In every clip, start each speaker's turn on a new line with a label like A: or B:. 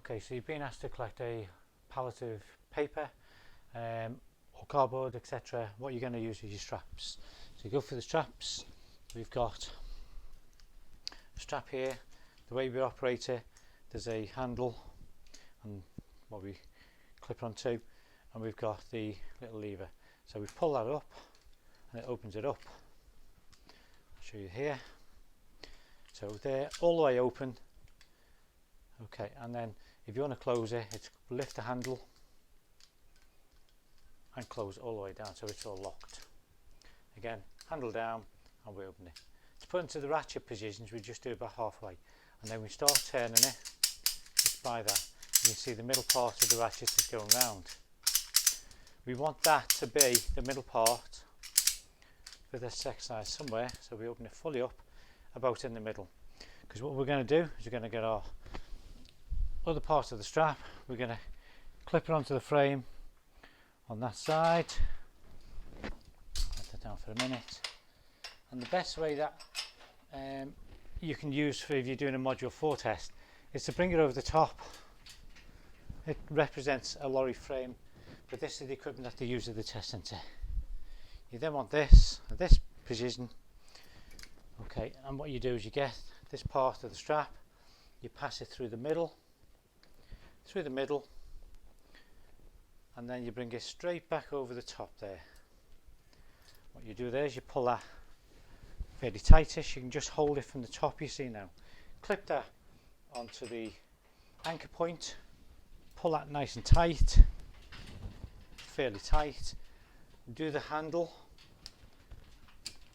A: Okay, so you've been asked to collect a pallet of paper or cardboard, etc. What you're going to use is your straps. So you go for the straps. We've got a strap here. The way we operate it, there's a handle and what we clip onto, and we've got the little lever. So we pull that up and it opens it up. I'll show you here. So they're all the way open. Okay, and then if you want to close it, it's lift the handle and close it all the way down so it's all locked. Again, handle down and we open it. To put into the ratchet positions, we just do about halfway, and then we start turning it just by that. You can see the middle part of the ratchet is going round. We want that to be the middle part for this exercise somewhere, so we open it fully up about in the middle. Because what we're going to do is we're going to get our other part of the strap, we're going to clip it onto the frame on that side. Let that down for a minute. And the best way that you can use for if you're doing a module 4 test is to bring it over the top. It represents a lorry frame, but this is the equipment that they use at the test centre. You then want this at this position. Okay, and what you do is you get this part of the strap, you pass it through the middle, and then you bring it straight back over the top there. What you do there is you pull that fairly tightish. You can just hold it from the top, you see now. Clip that onto the anchor point, pull that nice and tight, fairly tight. Do the handle,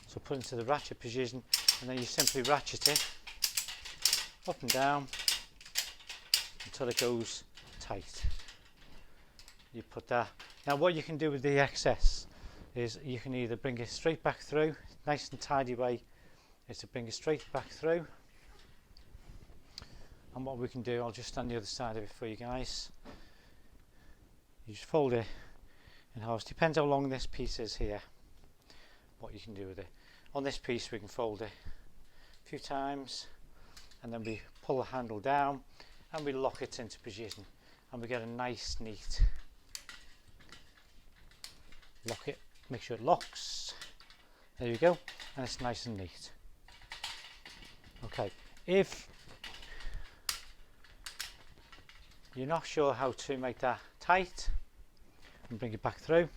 A: so put it into the ratchet position, and then you simply ratchet it up and down until it goes tight. You put that. Now what you can do with the excess is you can either bring it straight back through. Nice and tidy way is to bring it straight back through, and what we can do, I'll just stand the other side of it for you guys. You just fold it in halves. Depends how long this piece is here, what you can do with it. On this piece we can fold it a few times, and then we pull the handle down and we lock it into position, and we get a nice neat lock. It, make sure it locks. There you go, and it's nice and neat. Okay, if you're not sure how to make that tight and bring it back through,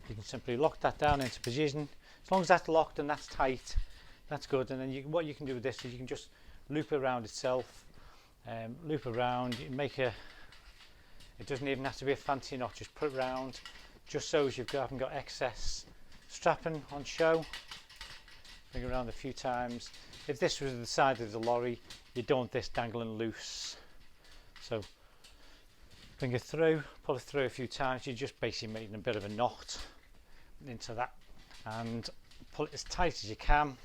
A: you can simply lock that down into position. As long as that's locked and that's tight, that's good. And then what you can do with this is you can just loop it around itself, loop around. You make it doesn't even have to be a fancy knot, just put it around just so as you haven't got excess strapping on show. Bring it around a few times. If this was the side of the lorry, you don't want this dangling loose, so bring it through, pull it through a few times. You're just basically making a bit of a knot into that, and pull it as tight as you can.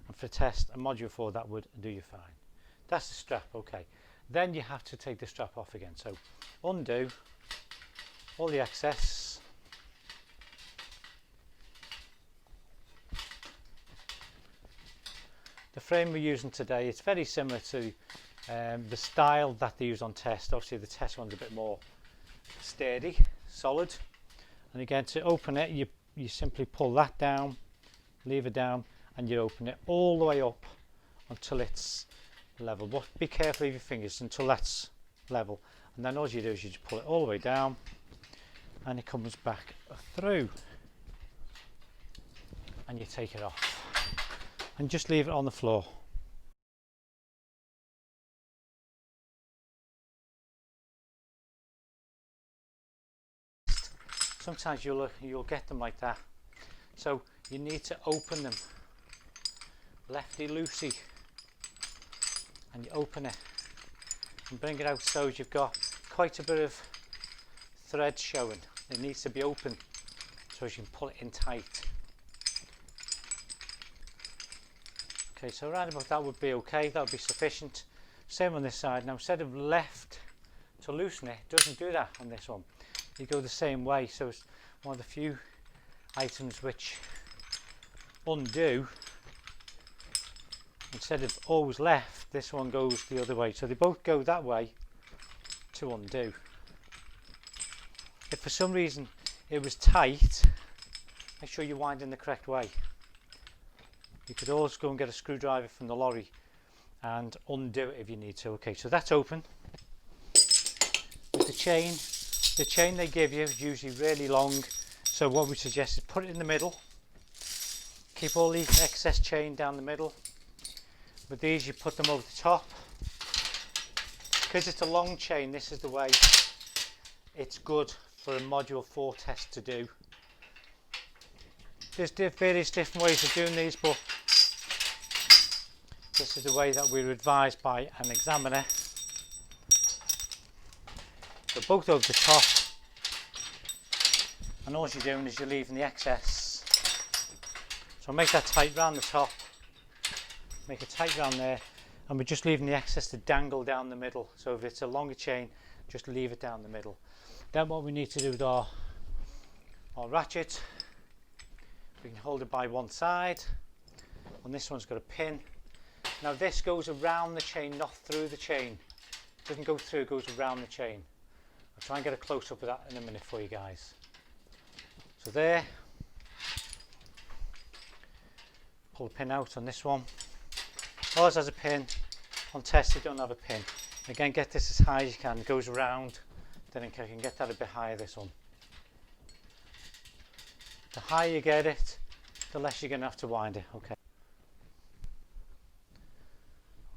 A: And for test a module 4, that would do you fine. That's the strap. Okay, then you have to take the strap off again, so undo all the excess. The frame we're using today, it's very similar to the style that they use on test. Obviously the test one's a bit more sturdy, solid. And again, to open it, you simply pull that down, lever down, and you open it all the way up until it's level. But be careful with your fingers until that's level. And then all you do is you just pull it all the way down and it comes back through. And you take it off. And just leave it on the floor. Sometimes you'll get them like that, so you need to open them lefty loosey, and you open it and bring it out so you've got quite a bit of thread showing. It needs to be open so you can pull it in tight. Okay, so around about that would be okay, that would be sufficient. Same on this side. Now instead of left to loosen it, it doesn't do that on this one. You go the same way, so it's one of the few items which undo instead of always left, this one goes the other way. So they both go that way to undo. If for some reason it was tight, make sure you wind in the correct way. You could always go and get a screwdriver from the lorry and undo it if you need to. Okay, so that's open. With the chain they give you is usually really long, so what we suggest is put it in the middle, keep all the excess chain down the middle. With these you put them over the top. Because it's a long chain, this is the way it's good for a module 4 test to do. There's various different ways of doing these, but this is the way that we were advised by an examiner. So both over the top, and all you're doing is you're leaving the excess. So make that tight round the top, make it tight round there, and we're just leaving the excess to dangle down the middle. So if it's a longer chain, just leave it down the middle. Then what we need to do with our ratchet, we can hold it by one side, and this one's got a pin. Now this goes around the chain, not through the chain. It doesn't go through, it goes around the chain. I'll try and get a close up of that in a minute for you guys. So there, pull the pin out on this one. Ours has a pin, on test it don't have a pin. Again, get this as high as you can, it goes around, then I can get that a bit higher, this one. The higher you get it, the less you're going to have to wind it. Okay.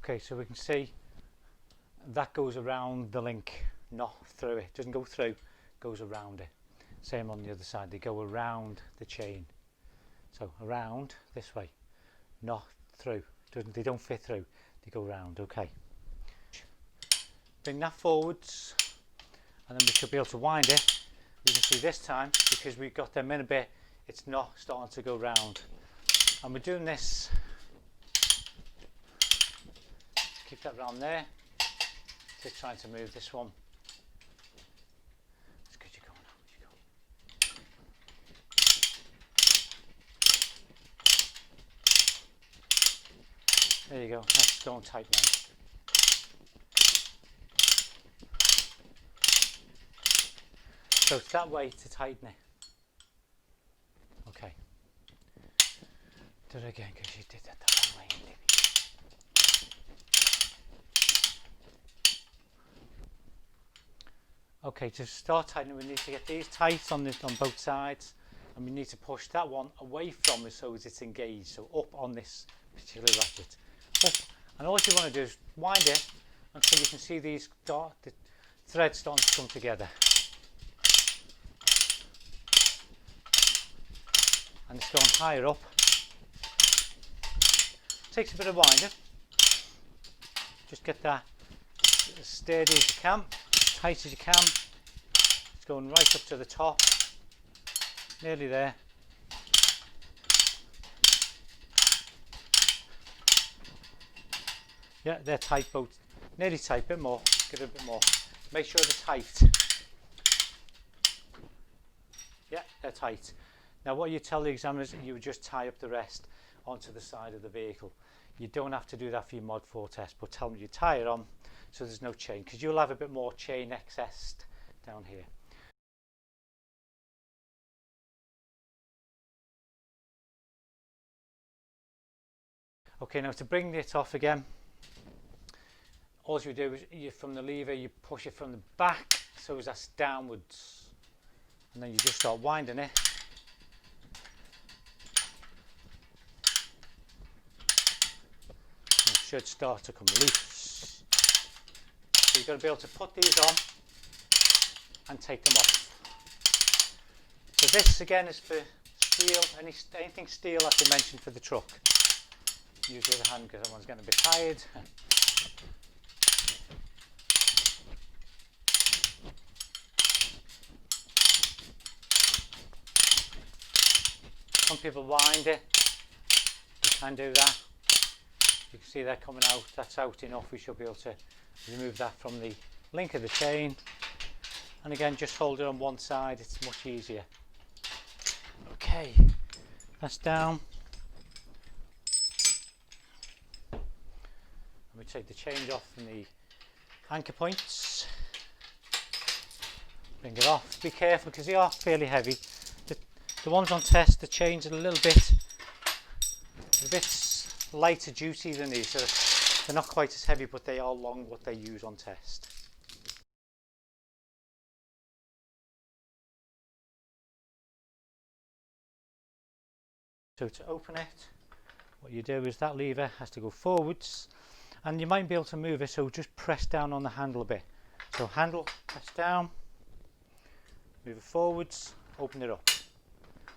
A: Okay, so we can see that goes around the link, not through it. Doesn't go through, goes around it. Same on the other side, they go around the chain. So around this way, not through. They don't fit through, they go around. Okay. Bring that forwards, and then we should be able to wind it. You can see this time, because we've got them in a bit, it's not starting to go round. And we're doing this, keep that round there, just trying to move this one. It's good, you're going now, there you go, that's going tight now. So it's that way to tighten it. Okay. Do it again because you did that the wrong way, maybe. Okay, to start tightening we need to get these tight on both sides, and we need to push that one away from us so as it's engaged, so up on this particular ratchet. Up, and all you want to do is wind it until you can see these the threads starting to come together. And it's going higher up. Takes a bit of winding. Just get that as steady as you can, as tight as you can. It's going right up to the top. Nearly there. Yeah, they're tight both. Nearly tight, bit more. Give it a bit more. Make sure they're tight. Yeah, they're tight. Now what you tell the examiners, you would just tie up the rest onto the side of the vehicle. You don't have to do that for your Mod 4 test, but tell them you tie it on so there's no chain, because you'll have a bit more chain excess down here. Okay, now to bring it off again, all you do is from the lever you push it from the back so that's downwards, and then you just start winding it. Should start to come loose. So you've got to be able to put these on and take them off. So this again is for steel, anything steel I can mention for the truck. Use the other hand because that one's getting a bit tired. Some people wind it, you can do that. You can see that coming out, that's out enough, we should be able to remove that from the link of the chain. And again, just hold it on one side, it's much easier. Okay, that's down. And we take the change off from the anchor points. Bring it off. Be careful because they are fairly heavy. The ones on test, the chains are a bit lighter duty than these, so they're not quite as heavy, but they are long what they use on test. So to open it, what you do is that lever has to go forwards, and you might be able to move it, so just press down on the handle a bit. So handle, press down, move it forwards, open it up.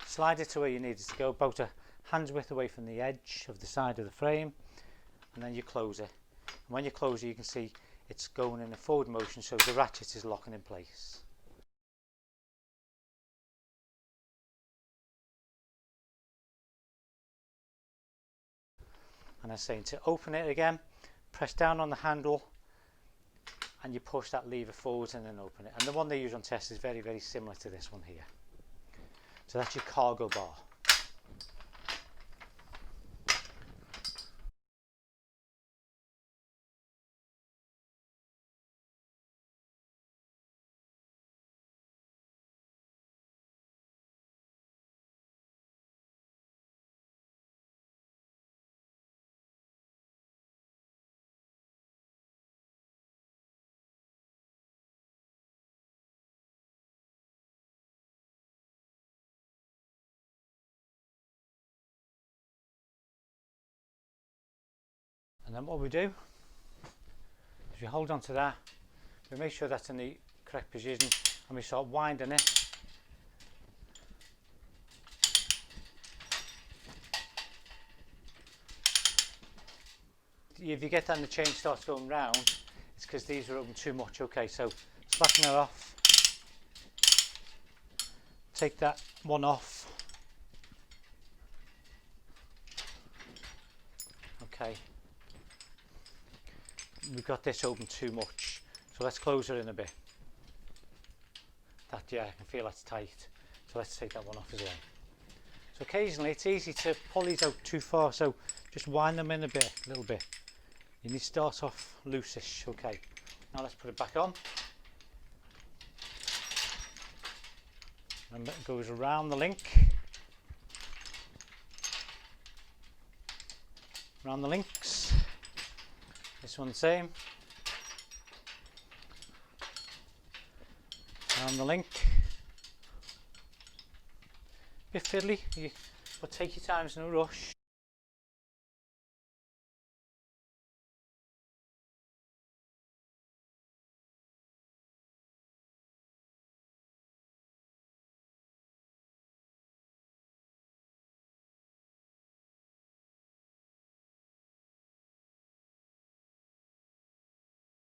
A: Slide it to where you need it to go, about a hand's width away from the edge of the side of the frame, and then you close it. And when you close it, you can see it's going in a forward motion, so the ratchet is locking in place. And I'm saying to open it again, press down on the handle and you push that lever forwards and then open it. And the one they use on test is very, very similar to this one here. So that's your cargo bar. And then what we do is we hold on to that, we make sure that's in the correct position, and we start winding it. If you get that and the chain starts going round, it's because these are open too much. Okay, so slacken it off, take that one off. Okay, we've got this open too much, so let's close it in a bit. That, yeah, I can feel that's tight, so let's take that one off as well. So occasionally it's easy to pull these out too far, so just wind them in a little bit. You need to start off loosish. Okay, now let's put it back on. And it goes around the link. Around the links. This one the same. Around the link. Bit fiddly, but take your time, there's no rush.